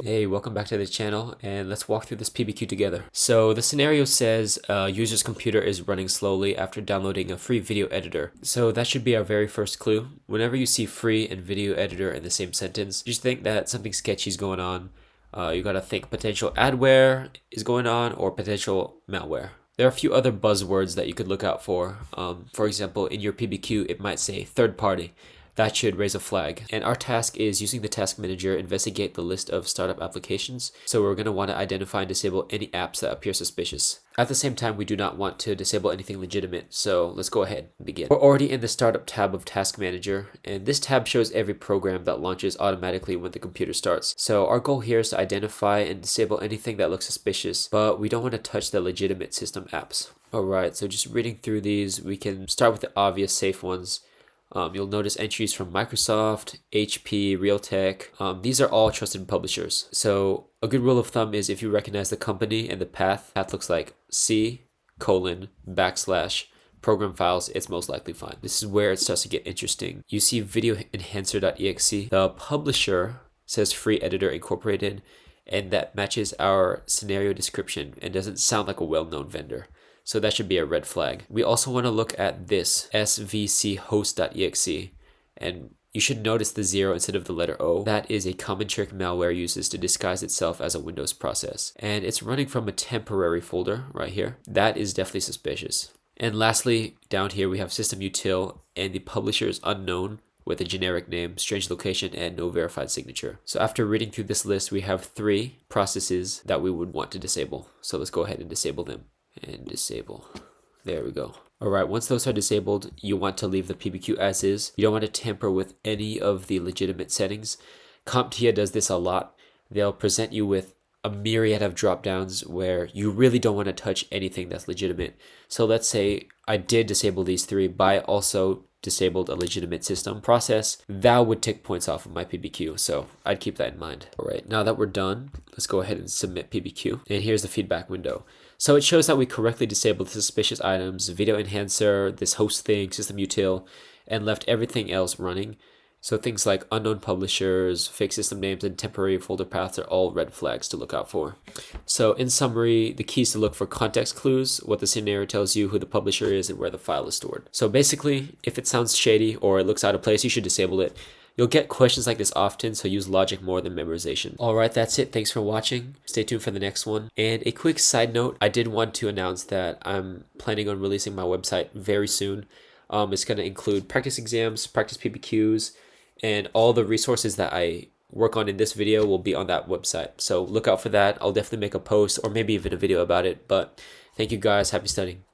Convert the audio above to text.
Hey, welcome back to the channel, and let's walk through this PBQ together. So the scenario says a user's computer is running slowly after downloading a free video editor. So that should be our very first clue. Whenever you see free and video editor in the same sentence, just think that something sketchy is going on. You gotta think potential adware is going on or potential malware. There are a few other buzzwords that you could look out for. For example, in your PBQ, it might say third party. That should raise a flag. And our task is using the task manager, investigate the list of startup applications. So we're going to want to identify and disable any apps that appear suspicious. At the same time, we do not want to disable anything legitimate. So let's go ahead and begin. We're already in the startup tab of task manager, and this tab shows every program that launches automatically when the computer starts. So our goal here is to identify and disable anything that looks suspicious, but we don't want to touch the legitimate system apps. Alright, so just reading through these, we can start with the obvious safe ones. You'll notice entries from Microsoft, HP, Realtek. These are all trusted publishers. So a good rule of thumb is if you recognize the company and the path looks like C:\\, program files, it's most likely fine. This is where it starts to get interesting. You see video enhancer.exe. The publisher says free editor incorporated, and that matches our scenario description and doesn't sound like a well-known vendor. So that should be a red flag. We also want to look at this svchost.exe, and you should notice the 0 instead of the letter O. That is a common trick malware uses to disguise itself as a Windows process. And it's running from a temporary folder right here. That is definitely suspicious. And lastly, down here we have system-util, and the publisher is unknown with a generic name, strange location, and no verified signature. So after reading through this list, we have 3 processes that we would want to disable. So let's go ahead and disable them. And disable. There we go. Alright, once those are disabled, you want to leave the PBQ as is. You don't want to tamper with any of the legitimate settings. CompTIA does this a lot. They'll present you with a myriad of drop downs where you really don't want to touch anything that's legitimate. So let's say I did disable these 3, but I also disabled a legitimate system process. That would tick points off of my PBQ, so I'd keep that in mind. Alright, now that we're done, let's go ahead and submit PBQ. And here's the feedback window. So it shows that we correctly disabled the suspicious items, video enhancer, this host thing, system-util, and left everything else running. So things like unknown publishers, fake system names, and temporary folder paths are all red flags to look out for. So in summary, the key is to look for context clues, what the scenario tells you, who the publisher is, and where the file is stored. So basically, if it sounds shady or it looks out of place, you should disable it. You'll get questions like this often, so use logic more than memorization. Alright, that's it. Thanks for watching. Stay tuned for the next one. And a quick side note, I did want to announce that I'm planning on releasing my website very soon. It's going to include practice exams, practice PBQs, and all the resources that I work on in this video will be on that website. So look out for that. I'll definitely make a post or maybe even a video about it. But thank you guys. Happy studying.